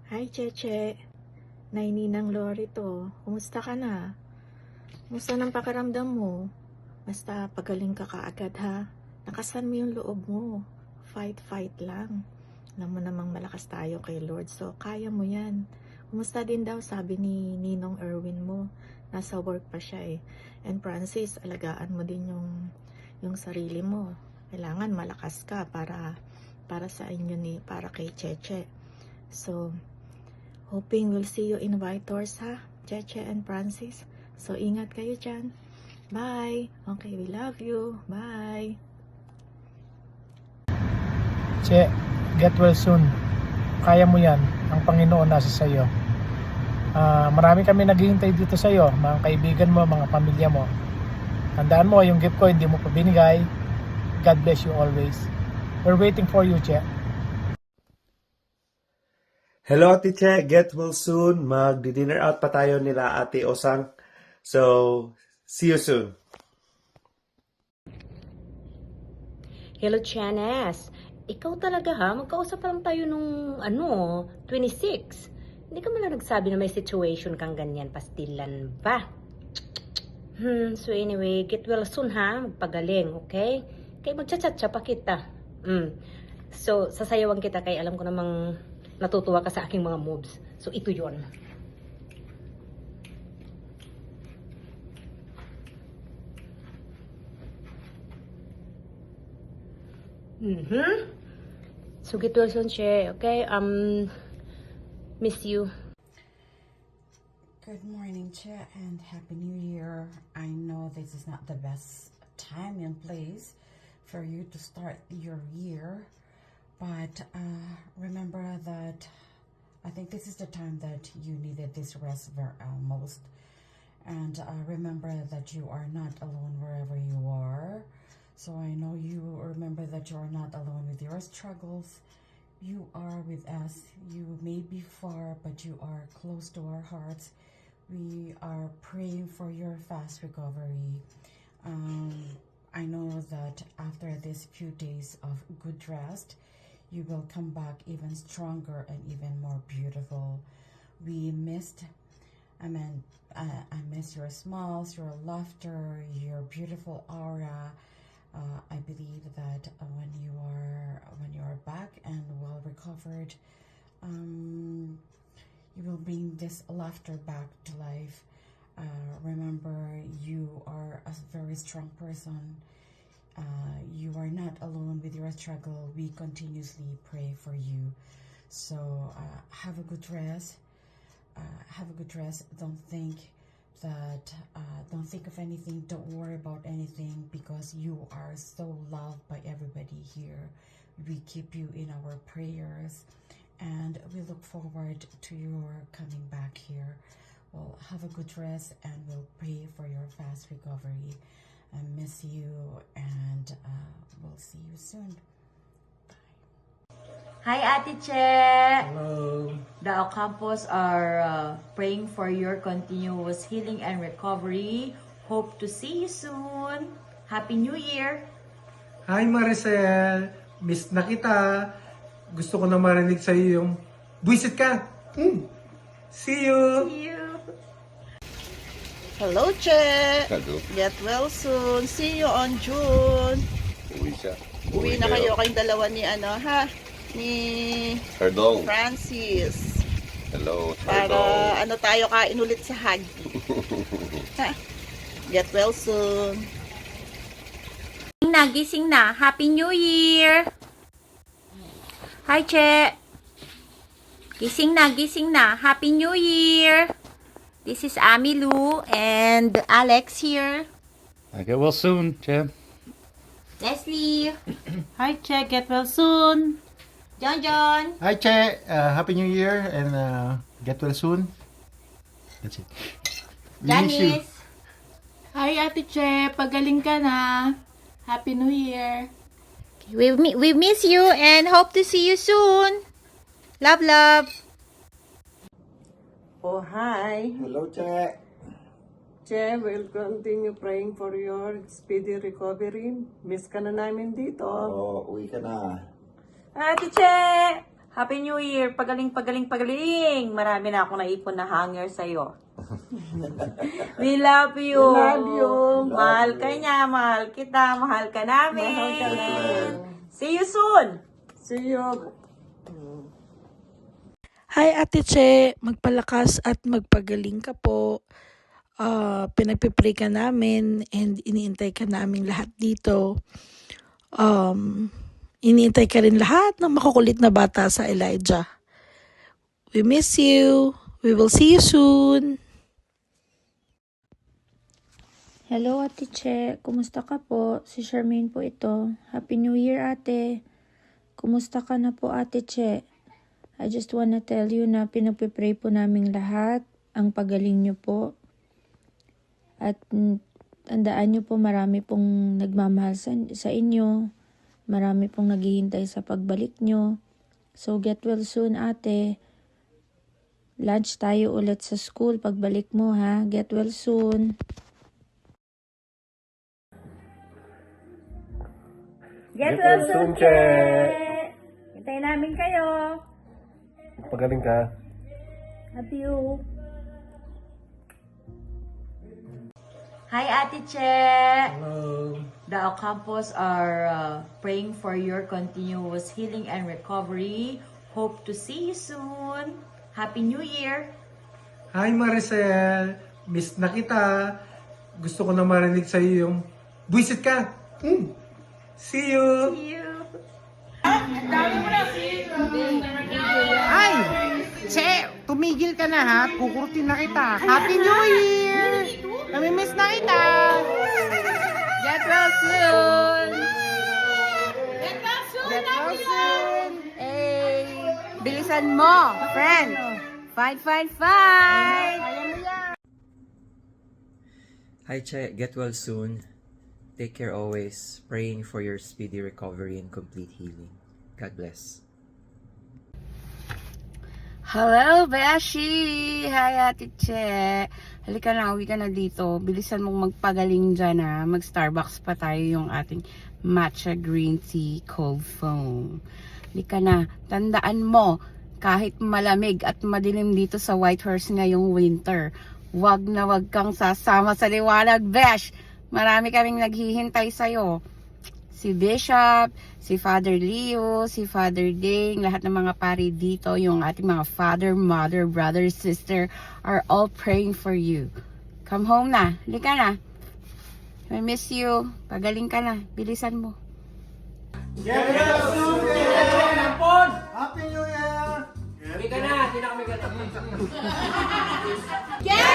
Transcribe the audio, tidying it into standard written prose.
Hi, Cheche. Naininang Lori to. Kumusta ka na? Kumusta ng pakiramdam mo? Basta pagaling ka kaagad ha. Nakasan mo yung loob mo. Fight, fight lang. Alam mo namang malakas tayo kay Lord, so kaya mo yan. Kumusta din daw, sabi ni Ninong Erwin mo. Nasa work pa siya eh. And Francis, alagaan mo din yung sarili mo. Kailangan malakas ka para sa inyo para kay Cheche. So, hoping we'll see you in Whitehorse ha, Cheche and Francis. So, ingat kayo dyan. Bye. Okay, we love you. Bye. Che, get well soon. Kaya mo yan. Ang Panginoon nasa sa'yo. Marami kami naghihintay dito sa'yo. Mga kaibigan mo, mga pamilya mo. Tandaan mo, yung gift ko hindi mo pa binigay. God bless you always. We're waiting for you, Che. Hello, Ate Che. Get well soon. Magdi-dinner out pa tayo nila Ate Osang. So, see you soon. Hello, Chanes. Ikaw talaga ha? Magkausap pa lang tayo nung 26. Hindi ka man nagsabi na may situation kang ganyan, pastilan ba? So anyway, get well soon ha? Magpagaling, okay? Kaya magchat-chat pa kita. So, sasayawan kita kaya alam ko namang natutuwa ka sa aking mga moves. So, ito yon. So, get well soon, Che. Okay? Miss you. Good morning, Che, and Happy New Year. I know this is not the best time and place for you to start your year, but remember that I think this is the time that you needed this rest most. And remember that you are not alone wherever you are. So I know you remember that you are not alone with your struggles. You are with us. You may be far, but you are close to our hearts. We are praying for your fast recovery. I know that after these few days of good rest, you will come back even stronger and even more beautiful. I miss your smiles, your laughter, your beautiful aura. I believe that when you are back and well recovered, you will bring this laughter back to life. Remember, you are a very strong person. You are not alone with your struggle. We continuously pray for you. So have a good rest. Don't think of anything. Don't worry about anything, because you are so loved by everybody here. We keep you in our prayers, and we look forward to your coming back here. Well, have a good rest, and we'll pray for your fast recovery. I miss you, and we'll see you soon. Hi, Ate Che! Hello. The Ocampos are praying for your continuous healing and recovery. Hope to see you soon. Happy New Year! Hi, Maricel. Miss na kita. Gusto ko na marinig sa'yo yung buwisit ka. See you! See you! Hello, Che! Hello. Get well soon. See you on June. Uwi siya. Uwi na kayo kayong dalawa ni Pardong. Francis. Hello. Para tayo kain ulit sa Hagi. Get well soon. Gising na. Happy New Year! Hi, Che! Gising na. Happy New Year! This is Ami Lou and Alex here. I get well soon, Che. Leslie. Hi, Che. Get well soon. John. Hi, Che. Happy New Year and get well soon. That's it. We miss you. Janice. Hi, Ate Che. Pagaling ka na. Happy New Year. We miss you and hope to see you soon. Love, love. Oh, hi. Hello, Che. Che, we'll continue praying for your speedy recovery. Miss ka na namin dito. Oo, uwi ka na. Ate Che! Happy New Year! Pagaling, pagaling, pagaling! Marami na akong naipon na hanger sa'yo. We love you! We love you. Mahal ka niya, mahal kita, mahal ka namin! Mahal ka namin. See you soon! See you. Hi Ate Che, magpalakas at magpagaling ka po. Pinagpipray ka namin and iniintay ka namin lahat dito. Iniintay ka rin lahat ng makukulit na bata sa Elijah. We miss you. We will see you soon. Hello Ate Che, kumusta ka po? Si Charmaine po ito. Happy New Year ate. Kumusta ka na po Ate Che? I just wanna tell you na pinagpipray po naming lahat ang pagaling nyo po. At tandaan nyo po marami pong nagmamahal sa inyo. Marami pong naghihintay sa pagbalik nyo. So get well soon ate. Lunch tayo ulit sa school pagbalik mo ha. Get well soon. Get well soon, Che! Hintayin namin kayo. Pagaling ka. Love you. Hi, Ate Che! Hello. The Ocampos are praying for your continuous healing and recovery. Hope to see you soon. Happy New Year! Hi Maricel, miss na kita. Gusto ko na marinig sa iyo yung buwisit ka. See you. See you! Ay! Che, tumigil ka na ha. Kukurutin na kita. Happy New Year! Namimiss na kita. Get well soon! Get well soon. Hey! Bilisan mo, friend! Fight, fight, fight! Hi Che, get well soon. Take care always. Praying for your speedy recovery and complete healing. God bless. Hello, Beshi! Hi, Ate Che! Halika na, uwi ka na dito. Bilisan mong magpagaling dyan ha. Mag-Starbucks pa tayo yung ating matcha green tea cold foam. Halika na, tandaan mo, kahit malamig at madilim dito sa Whitehorse ngayong winter, wag na wag kang sasama sa liwanag, Besh! Marami kaming naghihintay sa'yo. Si Bishop, si Father Leo, si Father Ding, lahat ng mga pari dito, yung ating mga father, mother, brother, sister, are all praying for you. Come home na. Halika na. I miss you. Pagaling ka na. Bilisan mo. Get well soon! Happy New Year! Kami ka na, hindi na kami ganap. Get